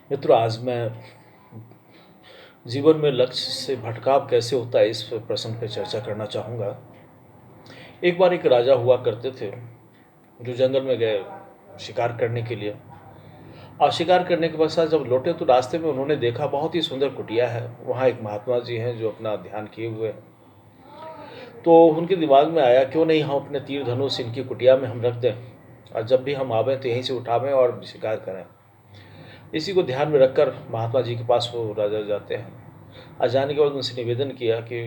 मित्रों, आज मैं जीवन में लक्ष्य से भटकाव कैसे होता है इस प्रश्न पे चर्चा करना चाहूँगा। एक बार एक राजा हुआ करते थे जो जंगल में गए शिकार करने के लिए। और शिकार करने के पश्चात जब लौटे तो रास्ते में उन्होंने देखा बहुत ही सुंदर कुटिया है। वहाँ एक महात्मा जी हैं जो अपना ध्यान किए हुए हैं। तो उनके दिमाग में आया क्यों नहीं हम अपने तीर धनुष इनकी कुटिया में हम रख दें और जब भी हम आवें तो यहीं से उठावें और शिकार करें। इसी को ध्यान में रखकर महात्मा जी के पास वो राजा जाते हैं। जाने के बाद उनसे निवेदन किया कि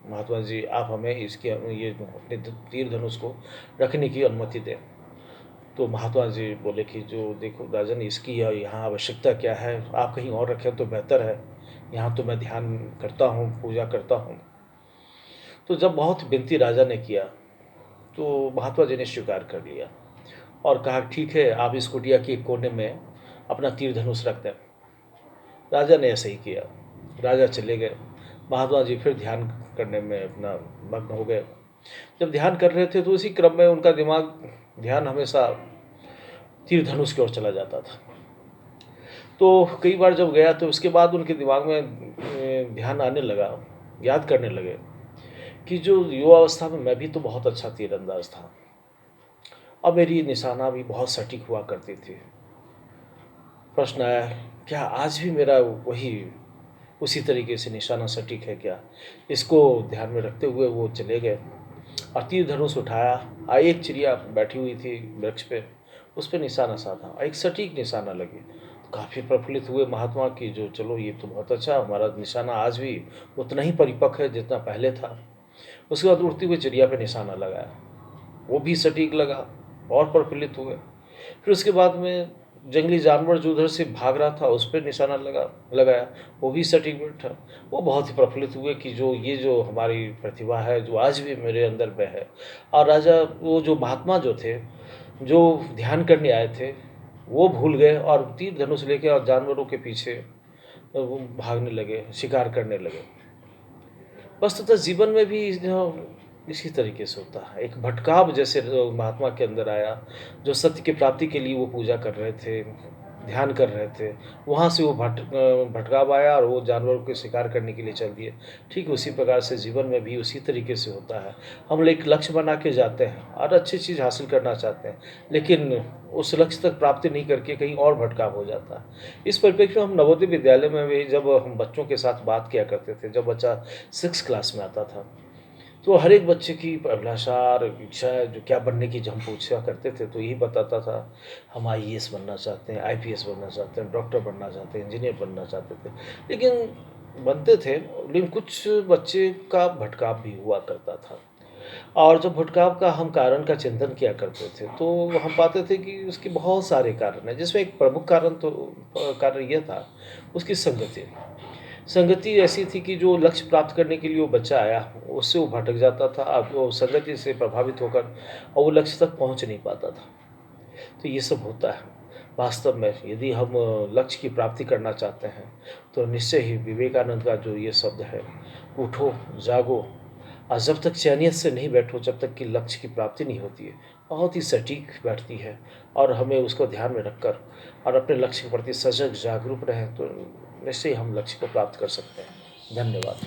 महात्मा जी आप हमें इसके ये अपने तीर धनुष को रखने की अनुमति दें। तो महात्मा जी बोले कि जो देखो राजन, इसकी यहाँ आवश्यकता क्या है, आप कहीं और रखें तो बेहतर है, यहाँ तो मैं ध्यान करता हूँ, पूजा करता हूँ। तो जब बहुत विनती राजा ने किया तो महात्मा जी ने स्वीकार कर लिया और कहा ठीक है, आप इस कुटिया के एक कोने में अपना तीर धनुष रख दें। राजा ने ऐसा ही किया। राजा चले गए। महात्मा जी फिर ध्यान करने में अपना मग्न हो गए। जब ध्यान कर रहे थे तो उसी क्रम में उनका ध्यान हमेशा तीर धनुष की ओर चला जाता था। तो कई बार जब गया तो उसके बाद उनके दिमाग में ध्यान आने लगा, याद करने लगे कि जो युवावस्था में मैं भी तो बहुत अच्छा तीरंदाज था और मेरी निशाना भी बहुत सटीक हुआ करती थी। प्रश्न आया, क्या आज भी मेरा वही उसी तरीके से निशाना सटीक है क्या? इसको ध्यान में रखते हुए वो चले गए और तीर धनुष उठाया। एक चिड़िया बैठी हुई थी वृक्ष पे, उस पर निशाना साधा, एक सटीक निशाना लगी। तो काफ़ी प्रफुल्लित हुए महात्मा की, जो चलो ये तो बहुत अच्छा, हमारा निशाना आज भी उतना ही परिपक्व है जितना पहले था। उसके बाद उड़ती हुई चिड़िया पे निशाना लगाया, वो भी सटीक लगा और प्रफुल्लित हुए। फिर उसके बाद में जंगली जानवर जो उधर से भाग रहा था उस पर निशाना लगाया, वो भी सटीक बैठा। वो बहुत ही प्रफुल्लित हुए कि जो हमारी प्रतिभा है जो आज भी मेरे अंदर में है। और राजा वो जो महात्मा जो थे, जो ध्यान करने आए थे, वो भूल गए और तीर धनुष लेके और जानवरों के पीछे वो भागने लगे, शिकार करने लगे। वस्तुतः जीवन में भी इसी तरीके से होता है। एक भटकाव जैसे महात्मा के अंदर आया, जो सत्य की प्राप्ति के लिए वो पूजा कर रहे थे, ध्यान कर रहे थे। वहाँ से वो भटकाव आया और वो जानवरों के शिकार करने के लिए चल दिए। ठीक उसी प्रकार से जीवन में भी उसी तरीके से होता है। हम लोग एक लक्ष्य बना के जाते हैं और अच्छी चीज़ हासिल करना चाहते हैं, लेकिन उस लक्ष्य तक प्राप्ति नहीं करके कहीं और भटकाव हो जाता है। इस परिप्रेक्ष्य में हम नवोदय विद्यालय में भी जब हम बच्चों के साथ बात किया करते थे, जब बच्चा 6 क्लास में आता था, तो हर एक बच्चे की अभिलाषा और इच्छा है जो क्या बनने की, जब हम पूछा करते थे तो यही बताता था, हम आईएएस बनना चाहते हैं, आईपीएस बनना चाहते हैं, डॉक्टर बनना चाहते हैं, इंजीनियर बनना चाहते थे। लेकिन बनते थे, लेकिन कुछ बच्चे का भटकाव भी हुआ करता था। और जब भटकाव का हम कारण का चिंतन किया करते थे तो हम पाते थे कि उसके बहुत सारे कारण हैं, जिसमें एक प्रमुख कारण यह था उसकी संगति। संगति ऐसी थी कि जो लक्ष्य प्राप्त करने के लिए वो बच्चा आया, उससे वो भटक जाता था। अब वो संगति से प्रभावित होकर और वो लक्ष्य तक पहुंच नहीं पाता था। तो ये सब होता है। वास्तव में यदि हम लक्ष्य की प्राप्ति करना चाहते हैं तो निश्चय ही विवेकानंद का जो ये शब्द है, उठो जागो और जब तक चैनियत से नहीं बैठो, जब तक कि लक्ष्य की प्राप्ति नहीं होती है, बहुत ही सटीक बैठती है। और हमें उसको ध्यान में रखकर और अपने लक्ष्य के प्रति सजग जागरूक रहें तो निश्चय ही हम लक्ष्य को प्राप्त कर सकते हैं। धन्यवाद।